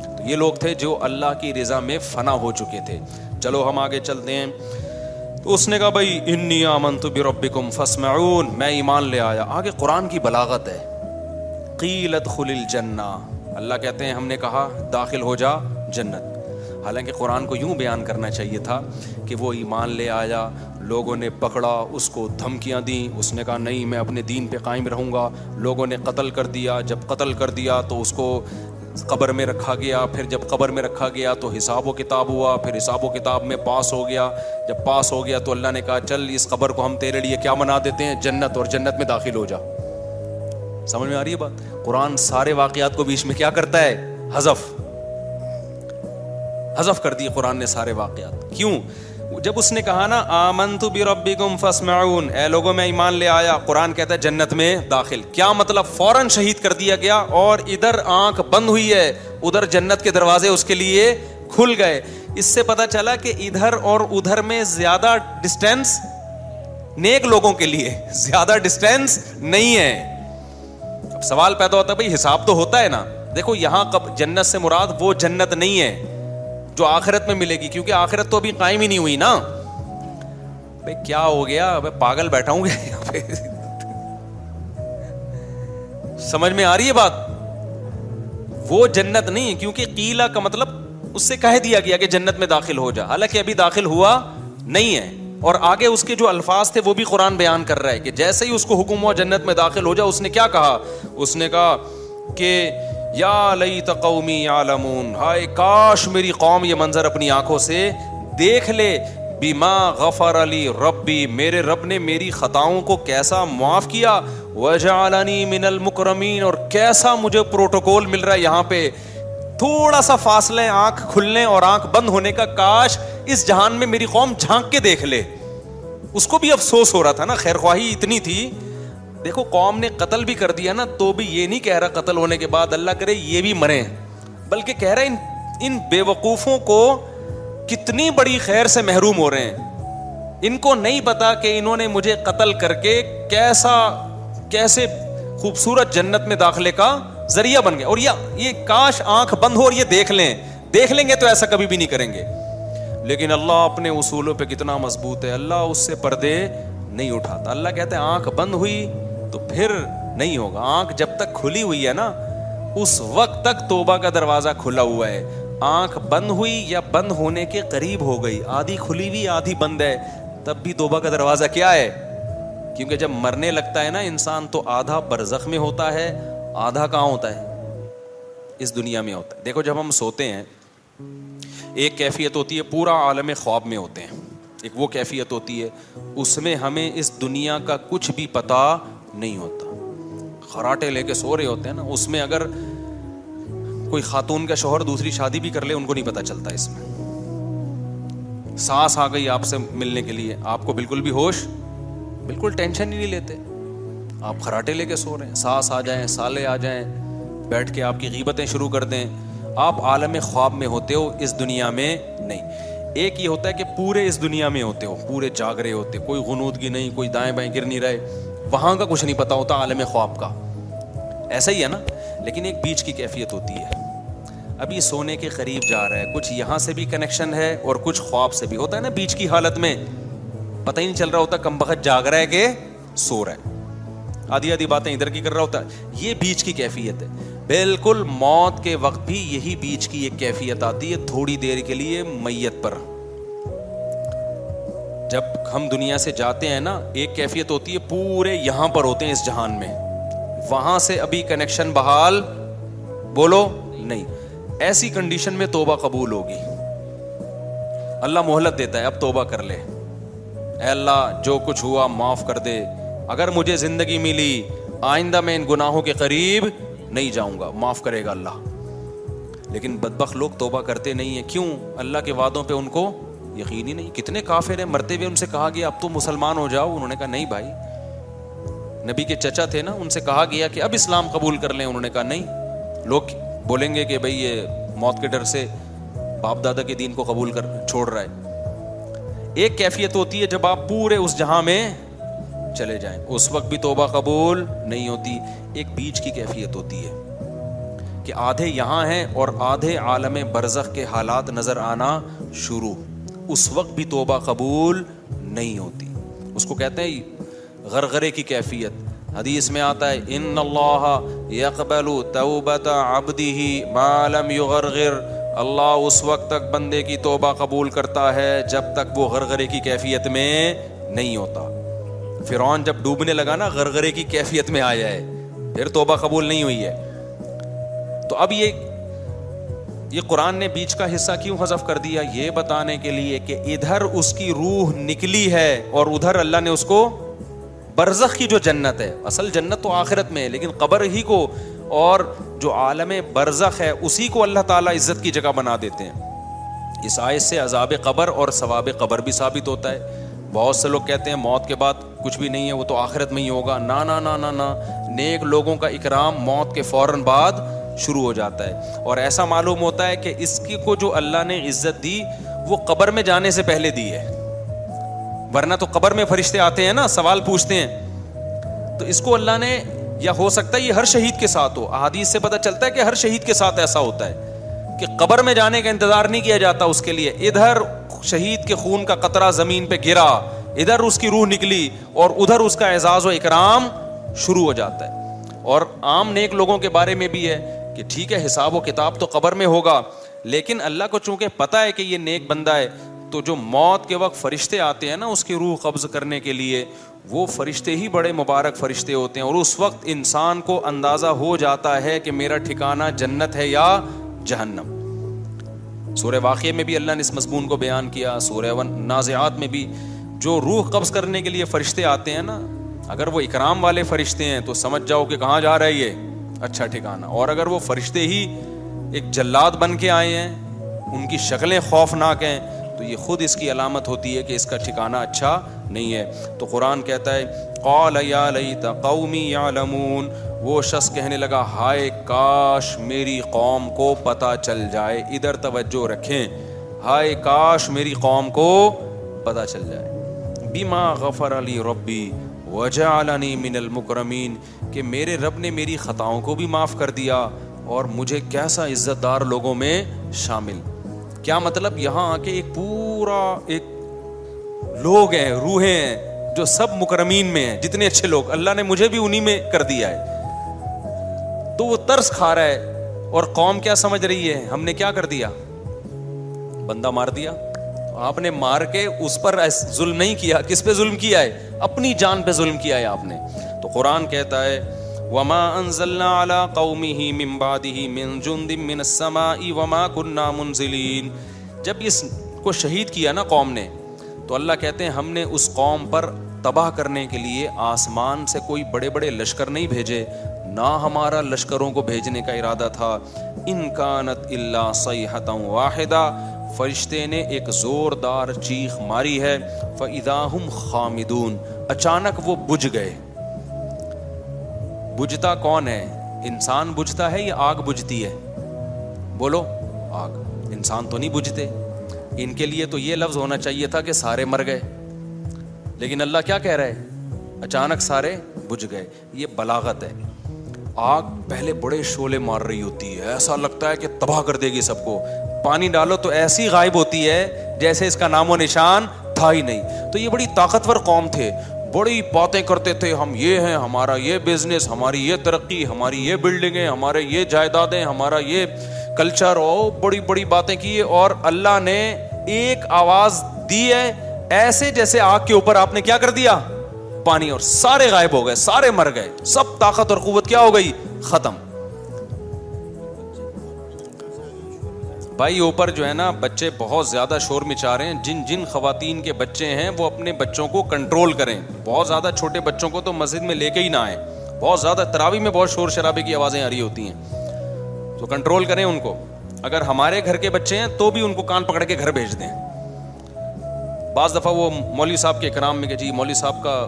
تو یہ لوگ تھے جو اللہ کی رضا میں فنا ہو چکے تھے. چلو ہم آگے چلتے ہیں. تو اس نے کہا بھائی انی آمنت بربکم فاسمعون, میں ایمان لے آیا. آگے قرآن کی بلاغت ہے, قیل ادخل الجنہ, اللہ کہتے ہیں ہم نے کہا داخل ہو جا جنت. حالانکہ قرآن کو یوں بیان کرنا چاہیے تھا کہ وہ ایمان لے آیا, لوگوں نے پکڑا, اس کو دھمکیاں دیں, اس نے کہا نہیں میں اپنے دین پہ قائم رہوں گا. لوگوں نے قتل کر دیا, جب قتل کر دیا تو اس کو قبر میں رکھا گیا, پھر جب قبر میں رکھا گیا تو حساب و کتاب ہوا, پھر حساب و کتاب میں پاس ہو گیا. جب پاس ہو گیا تو اللہ نے کہا چل اس قبر کو ہم تیرے لیے کیا بنا دیتے ہیں, جنت, اور جنت میں داخل ہو جا. سمجھ میں آ رہی ہے بات؟ قرآن سارے واقعات کو بیچ میں کیا کرتا ہے, حذف کر دیے قرآن نے سارے واقعات. کیوں؟ جب اس نے کہا نا آمنت بربکم فاسمعون, اے لوگوں میں ایمان لے آیا, قرآن کہتا ہے جنت میں داخل. کیا مطلب؟ فوراً شہید کر دیا گیا, اور ادھر آنکھ بند ہوئی ہے, ادھر جنت کے دروازے اس کے لیے کھل گئے. اس سے پتا چلا کہ ادھر اور ادھر میں زیادہ ڈسٹینس نیک لوگوں کے لیے زیادہ ڈسٹینس نہیں ہے. اب سوال پیدا ہوتا ہے بھائی حساب تو ہوتا ہے نا. دیکھو یہاں جنت سے مراد وہ جنت نہیں ہے جو آخرت میں ملے گی, کیونکہ آخرت تو ابھی قائم ہی نہیں ہوئی نا. بھائی کیا ہو گیا, میں پاگل بیٹھا ہوں یہاں پہ. سمجھ میں آ رہی ہے بات؟ وہ جنت نہیں, کیونکہ قیلا کا مطلب اس سے کہہ دیا گیا کہ جنت میں داخل ہو جا, حالانکہ ابھی داخل ہوا نہیں ہے. اور آگے اس کے جو الفاظ تھے وہ بھی قرآن بیان کر رہا ہے کہ جیسے ہی اس کو حکم ہوا جنت میں داخل ہو جا, اس نے کیا کہا, اس نے کہا کہ یا لیت قومی یعلمون, ہائے کاش میری قوم یہ منظر اپنی آنکھوں سے دیکھ لے. بما غفر لی ربی, میرے رب نے میری خطاؤں کو کیسا معاف کیا. وجعلنی من المکرمین, اور کیسا مجھے پروٹوکول مل رہا ہے یہاں پہ. تھوڑا سا فاصلے آنکھ کھلنے اور آنکھ بند ہونے کا, کاش اس جہان میں میری قوم جھانک کے دیکھ لے. اس کو بھی افسوس ہو رہا تھا نا, خیر خواہی اتنی تھی. دیکھو قوم نے قتل بھی کر دیا نا, تو بھی یہ نہیں کہہ رہا قتل ہونے کے بعد اللہ کرے یہ بھی مریں, بلکہ کہہ رہا ہے ان بے وقوفوں کو کتنی بڑی خیر سے محروم ہو رہے ہیں. ان کو نہیں پتا کہ انہوں نے مجھے قتل کر کے کیسے خوبصورت جنت میں داخلے کا ذریعہ بن گئے. اور یہ کاش آنکھ بند ہو اور یہ دیکھ لیں گے تو ایسا کبھی بھی نہیں کریں گے. لیکن اللہ اپنے اصولوں پہ کتنا مضبوط ہے, اللہ اس سے پردے نہیں اٹھاتا. اللہ کہتے ہیں آنکھ بند ہوئی تو پھر نہیں ہوگا. آنکھ جب تک کھلی ہوئی ہے نا, اس وقت تک توبہ کا دروازہ کھلا ہوا ہے. آنکھ بند ہوئی یا بند ہونے کے قریب ہو گئی, آدھی کھلی ہوئی آدھی بند ہے, تب بھی توبہ کا دروازہ کیا ہے. کیونکہ جب مرنے لگتا ہے نا انسان, تو آدھا برزخ میں ہوتا ہے, آدھا کہاں ہوتا ہے, اس دنیا میں ہوتا ہے. دیکھو جب ہم سوتے ہیں ایک کیفیت ہوتی ہے, پورا عالم خواب میں ہوتے ہیں. ایک وہ کیفیت ہوتی ہے اس میں ہمیں اس دنیا کا کچھ بھی پتا نہیں ہوتا. خراٹے لے کے سو رہے ہوتے ہیں نا, اس میں اگر کوئی خاتون کا شوہر دوسری شادی بھی کر لے ان کو نہیں پتا چلتا. اس میں سانس آ گئی آپ سے ملنے کے لیے, آپ کو بالکل بھی ہوش, بالکل ٹینشن ہی نہیں لیتے. آپ خراٹے لے کے سو رہے ہیں, سانس آ جائیں, سالے آ جائیں, بیٹھ کے آپ کی غیبتیں شروع کر دیں. آپ عالم خواب میں ہوتے ہو, اس دنیا میں نہیں. ایک یہ ہوتا ہے کہ پورے اس دنیا میں ہوتے ہو, پورے جاگ رہے ہوتے, کوئی غنودگی نہیں, کوئی دائیں بائیں گر نہیں رہے, وہاں کا کچھ نہیں پتا ہوتا عالم خواب کا. ایسا ہی ہے نا. لیکن ایک بیچ کی کیفیت ہوتی ہے, ابھی سونے کے قریب جا رہا ہے, کچھ یہاں سے بھی کنیکشن ہے اور کچھ خواب سے بھی ہوتا ہے نا. بیچ کی حالت میں پتہ ہی نہیں چل رہا ہوتا کم بخت جاگ رہا ہے کہ سو رہا ہے, آدھی باتیں ادھر کی کر رہا ہوتا ہے. یہ بیچ کی کیفیت ہے. بالکل موت کے وقت بھی یہی بیچ کی ایک کیفیت آتی ہے, تھوڑی دیر کے لیے میت پر. جب ہم دنیا سے جاتے ہیں نا, ایک کیفیت ہوتی ہے پورے یہاں پر ہوتے ہیں اس جہان میں, وہاں سے ابھی کنیکشن بحال بولو نہیں. ایسی کنڈیشن میں توبہ قبول ہوگی. اللہ مہلت دیتا ہے, اب توبہ کر لے, اے اللہ جو کچھ ہوا معاف کر دے, اگر مجھے زندگی ملی آئندہ میں ان گناہوں کے قریب نہیں جاؤں گا, معاف کرے گا اللہ. لیکن بدبخت لوگ توبہ کرتے نہیں ہیں. کیوں؟ اللہ کے وعدوں پہ ان کو یقین ہی نہیں. کتنے کافر ہیں, مرتے ہوئے ان سے کہا گیا اب تو مسلمان ہو جاؤ, انہوں نے کہا نہیں بھائی, نبی کے چچا تھے نا, ان سے کہا گیا کہ اب اسلام قبول کر لیں. انہوں نے کہا نہیں, لوگ بولیں گے کہ بھئی یہ موت کے ڈر سے باپ دادا کے دین کو قبول کر چھوڑ رہا ہے. ایک کیفیت ہوتی ہے جب آپ پورے اس جہاں میں چلے جائیں, اس وقت بھی توبہ قبول نہیں ہوتی. ایک بیچ کی کیفیت ہوتی ہے کہ آدھے یہاں ہیں اور آدھے عالم برزخ کے حالات نظر آنا شروع, اس وقت بھی توبہ قبول نہیں ہوتی. اس کو کہتے ہیں غرغرے کی کیفیت. حدیث میں آتا ہے ان اللہ یقبل توبۃ عبدہ ما لم یغرغر, اللہ اس وقت تک بندے کی توبہ قبول کرتا ہے جب تک وہ غرغرے کی کیفیت میں نہیں ہوتا. فرعون جب ڈوبنے لگا نا, غرغرے کی کیفیت میں آیا ہے, پھر توبہ قبول نہیں ہوئی ہے. تو اب یہ قرآن نے بیچ کا حصہ کیوں حذف کر دیا؟ یہ بتانے کے لیے کہ ادھر اس کی روح نکلی ہے اور ادھر اللہ نے اس کو برزخ کی جو جنت ہے, اصل جنت تو آخرت میں ہے, لیکن قبر ہی کو اور جو عالم برزخ ہے اسی کو اللہ تعالیٰ عزت کی جگہ بنا دیتے ہیں. اس آیت سے عذاب قبر اور ثواب قبر بھی ثابت ہوتا ہے. بہت سے لوگ کہتے ہیں موت کے بعد کچھ بھی نہیں ہے, وہ تو آخرت میں ہی ہوگا. نا نا نا نا نا, نیک لوگوں کا اکرام موت کے فوراً بعد شروع ہو جاتا ہے. اور ایسا معلوم ہوتا ہے کہ اس کی کو جو اللہ نے عزت دی وہ قبر میں جانے سے پہلے دی ہے, ورنہ تو قبر میں فرشتے آتے ہیں نا, سوال پوچھتے ہیں. تو اس کو اللہ نے, یا ہو سکتا ہے یہ ہر شہید کے ساتھ ہو, احادیث سے پتہ چلتا ہے کہ ہر شہید کے ساتھ ایسا ہوتا ہے کہ قبر میں جانے کا انتظار نہیں کیا جاتا اس کے لیے. ادھر شہید کے خون کا قطرہ زمین پہ گرا, ادھر اس کی روح نکلی اور ادھر اس کا اعزاز و اکرام شروع ہو جاتا ہے. اور عام نیک لوگوں کے بارے میں بھی ہے کہ ٹھیک ہے حساب و کتاب تو قبر میں ہوگا, لیکن اللہ کو چونکہ پتہ ہے کہ یہ نیک بندہ ہے, تو جو موت کے وقت فرشتے آتے ہیں نا اس کی روح قبض کرنے کے لیے, وہ فرشتے ہی بڑے مبارک فرشتے ہوتے ہیں. اور اس وقت انسان کو اندازہ ہو جاتا ہے کہ میرا ٹھکانہ جنت ہے یا جہنم. سورہ واقعہ میں بھی اللہ نے اس مضمون کو بیان کیا, سورہ نازعات میں بھی. جو روح قبض کرنے کے لیے فرشتے آتے ہیں نا, اگر وہ اکرام والے فرشتے ہیں تو سمجھ جاؤ کہ کہاں جا رہا ہے یہ اچھا ٹھکانہ. اور اگر وہ فرشتے ہی ایک جلاد بن کے آئے ہیں, ان کی شکلیں خوفناک ہیں, تو یہ خود اس کی علامت ہوتی ہے کہ اس کا ٹھکانہ اچھا نہیں ہے. تو قرآن کہتا ہے قال یا لیت قومی یعلمون, وہ شخص کہنے لگا ہائے کاش میری قوم کو پتہ چل جائے. ادھر توجہ رکھیں, ہائے کاش میری قوم کو پتہ چل جائے. بما غفر لی ربی وجعلنی من المکرمین, کہ میرے رب نے میری خطاؤں کو بھی معاف کر دیا اور مجھے کیسا عزت دار لوگوں میں شامل. کیا مطلب؟ یہاں آ کے ایک پورا ایک لوگ ہیں, روحیں ہیں جو سب مکرمین میں ہیں, جتنے اچھے لوگ اللہ نے مجھے بھی انہی میں کر دیا ہے. تو وہ ترس کھا رہا ہے اور قوم کیا سمجھ رہی ہے, ہم نے کیا کر دیا, بندہ مار دیا. آپ نے مار کے اس پر ظلم نہیں کیا, کس پہ ظلم کیا ہے, اپنی جان پہ ظلم کیا ہے آپ نے. تو قرآن کہتا ہے وما انزلنا على قومه من بعده من جند من السماء وما كنا منزلين. جب اس کو شہید کیا نا قوم نے, تو اللہ کہتے ہیں ہم نے اس قوم پر تباہ کرنے کے لیے آسمان سے کوئی بڑے بڑے لشکر نہیں بھیجے, نہ ہمارا لشکروں کو بھیجنے کا ارادہ تھا. ان كانت الا صيحة واحدة, فرشتے نے ایک زوردار چیخ ماری ہے. فَإِذَا هُمْ خَامِدُونَ, اچانک وہ بجھ گئے. بجھتا کون ہے, انسان بجھتا ہے یا آگ بجھتی ہے؟ بولو, آگ. انسان تو نہیں بجھتے. ان کے لیے تو یہ لفظ ہونا چاہیے تھا کہ سارے مر گئے, لیکن اللہ کیا کہہ رہا ہے, اچانک سارے بجھ گئے. یہ بلاغت ہے. آگ پہلے بڑے شعلے مار رہی ہوتی ہے, ایسا لگتا ہے کہ تباہ کر دے گی سب کو. پانی ڈالو تو ایسی غائب ہوتی ہے جیسے اس کا نام و نشان تھا ہی نہیں. تو یہ بڑی طاقتور قوم تھے, بڑی باتیں کرتے تھے, ہم یہ ہیں, ہمارا یہ بزنس, ہماری یہ ترقی, ہماری یہ بلڈنگیں, ہمارے یہ جائیدادیں, ہمارا یہ کلچر, اور بڑی بڑی باتیں کی. اور اللہ نے ایک آواز دی ہے ایسے جیسے آگ کے اوپر آپ نے کیا کر دیا, پانی, اور سارے غائب ہو گئے, سارے مر گئے, سب طاقت اور قوت کیا ہو گئی, ختم. بھائی اوپر جو ہے نا بچے بہت زیادہ شور مچا رہے ہیں. جن خواتین کے بچے ہیں وہ اپنے بچوں کو کنٹرول کریں. بہت زیادہ چھوٹے بچوں کو تو مسجد میں لے کے ہی نہ آئیں. بہت زیادہ تراویح میں بہت شور شرابے کی آوازیں آ رہی ہوتی ہیں, تو کنٹرول کریں ان کو. اگر ہمارے گھر کے بچے ہیں تو بھی ان کو کان پکڑ کے گھر بھیج دیں. بعض دفعہ وہ مولوی صاحب کے اکرام میں کہ جی مولوی صاحب کا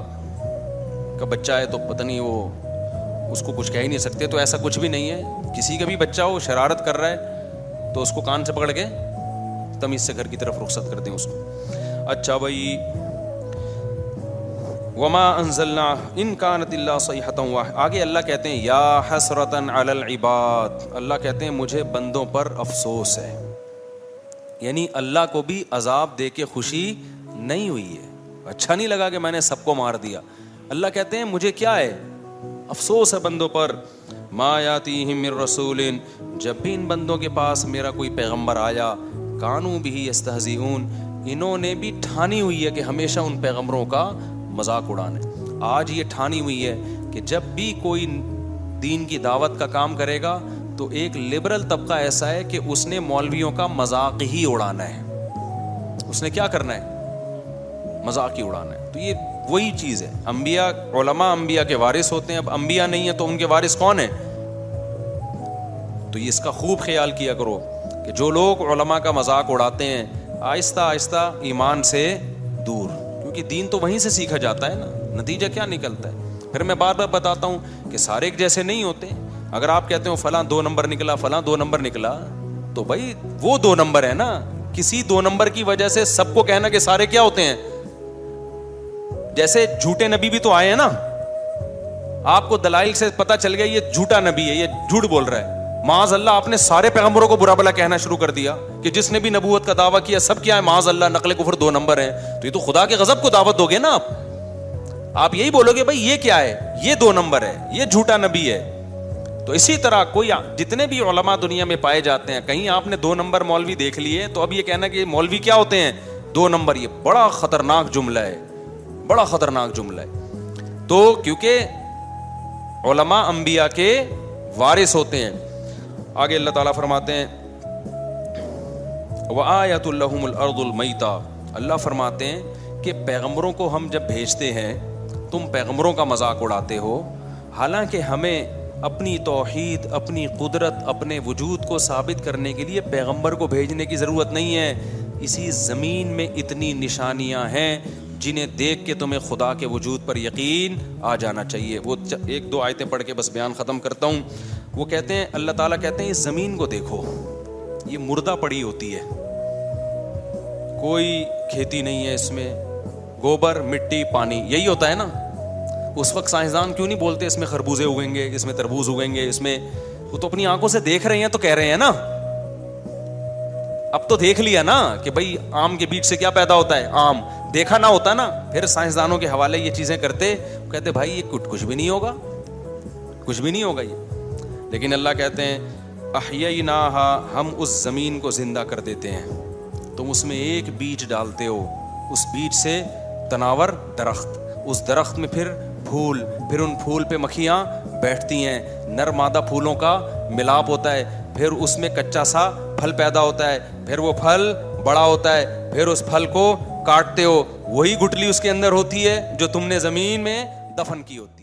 کا بچہ ہے تو پتہ نہیں وہ اس کو کچھ کہہ ہی نہیں سکتے. تو ایسا کچھ بھی نہیں ہے. کسی کا بھی بچہ ہو شرارت کر رہا ہے تو اس کو کان سے پکڑ کے تمیز سے گھر کی طرف رخصت کر دیں اس کو. اچھا بھائی, وما انزلنا ان کانت اللہ صیحۃ واحدۃ. آگے اللہ کہتے ہیں یا حسرۃ علی العباد, اللہ کہتے ہیں مجھے بندوں پر افسوس ہے. یعنی اللہ کو بھی عذاب دے کے خوشی نہیں ہوئی ہے, اچھا نہیں لگا کہ میں نے سب کو مار دیا. اللہ کہتے ہیں مجھے کیا ہے, افسوس ہے بندوں پر. ما یاتیہم من رسول, جب بھی ان بندوں کے پاس میرا کوئی پیغمبر آیا, کانوا بہ یستہزئون, انہوں نے بھی ٹھانی ہوئی ہے کہ ہمیشہ ان پیغمبروں کا مذاق اڑانا ہے. آج یہ ٹھانی ہوئی ہے کہ جب بھی کوئی دین کی دعوت کا کام کرے گا تو ایک لبرل طبقہ ایسا ہے کہ اس نے مولویوں کا مذاق ہی اڑانا ہے. اس نے کیا کرنا ہے, مذاق ہی اڑانا ہے. تو یہ وہی چیز ہے. انبیاء, علماء انبیاء کے وارث ہوتے ہیں. اب انبیاء نہیں ہیں تو ان کے وارث کون ہیں؟ تو یہ اس کا خوب خیال کیا کرو کہ جو لوگ علماء کا مذاق اڑاتے ہیں آہستہ آہستہ ایمان سے دور, کیونکہ دین تو وہیں سے سیکھا جاتا ہے نا. نتیجہ کیا نکلتا ہے؟ پھر میں بار بار بتاتا ہوں کہ سارے ایک جیسے نہیں ہوتے. اگر آپ کہتے ہو فلاں 2 نمبر نکلا, فلاں 2 نمبر نکلا, تو بھائی وہ 2 نمبر ہے نا. کسی 2 نمبر کی وجہ سے سب کو کہنا کہ سارے کیا ہوتے ہیں. جیسے جھوٹے نبی بھی تو آئے ہیں نا, آپ کو دلائل سے پتہ چل گیا یہ جھوٹا نبی ہے, یہ جھوٹ بول رہا ہے. معاذ اللہ آپ نے سارے پیغمبروں کو برا بھلا کہنا شروع کر دیا کہ جس نے بھی نبوت کا دعویٰ کیا سب کیا ہے, معاذ اللہ نقل کفر 2 نمبر ہیں. تو یہ تو خدا کے غضب کو دعوت دو گے نا. آپ یہی بولو گے بھائی یہ کیا ہے, یہ 2 نمبر ہے, یہ جھوٹا نبی ہے. تو اسی طرح کوئی جتنے بھی علماء دنیا میں پائے جاتے ہیں, کہیں آپ نے 2 نمبر مولوی دیکھ لیے تو اب یہ کہنا کہ مولوی کیا ہوتے ہیں 2 نمبر, یہ بڑا خطرناک جملہ ہے, بڑا خطرناک جملہ ہے. تو کیونکہ علماء انبیاء کے وارث ہوتے ہیں. آگے اللہ تعالیٰ فرماتے ہیں وآیۃ لہم الارض المیتہ, اللہ فرماتے ہیں کہ پیغمبروں کو ہم جب بھیجتے ہیں تم پیغمبروں کا مذاق اڑاتے ہو, حالانکہ ہمیں اپنی توحید, اپنی قدرت, اپنے وجود کو ثابت کرنے کے لیے پیغمبر کو بھیجنے کی ضرورت نہیں ہے. اسی زمین میں اتنی نشانیاں ہیں جنہیں دیکھ کے تمہیں خدا کے وجود پر یقین آ جانا چاہیے. وہ 1-2 آیتیں پڑھ کے بس بیان ختم کرتا ہوں. وہ کہتے ہیں, اللہ تعالیٰ کہتے ہیں اس زمین کو دیکھو, یہ مردہ پڑی ہوتی ہے, کوئی کھیتی نہیں ہے اس میں, گوبر, مٹی, پانی, یہی ہوتا ہے نا. اس وقت سائنسدان کیوں نہیں بولتے اس میں خربوزے اگیں گے, اس میں تربوز اگیں گے, اس میں, وہ تو اپنی آنکھوں سے دیکھ رہے ہیں تو کہہ رہے ہیں نا. اب تو دیکھ لیا نا کہ بھائی آم کے بیج سے کیا پیدا ہوتا ہے, آم. دیکھا نہ ہوتا نا پھر سائنسدانوں کے حوالے یہ چیزیں کرتے, کہتے بھائی یہ کچھ بھی نہیں ہوگا, کچھ بھی نہیں ہوگا یہ. لیکن اللہ کہتے ہیں احییناہا, ہم اس زمین کو زندہ کر دیتے ہیں. تم اس میں ایک بیج ڈالتے ہو, اس بیج سے تناور درخت, اس درخت میں پھر پھول, پھر ان پھول پہ مکھیاں بیٹھتی ہیں, نر مادہ پھولوں کا ملاپ ہوتا ہے, پھر اس میں کچا سا پھل پیدا ہوتا ہے, پھر وہ پھل بڑا ہوتا ہے, پھر اس پھل کو کاٹتے ہو, وہی گٹلی اس کے اندر ہوتی ہے جو تم نے زمین میں دفن کی ہوتی ہے.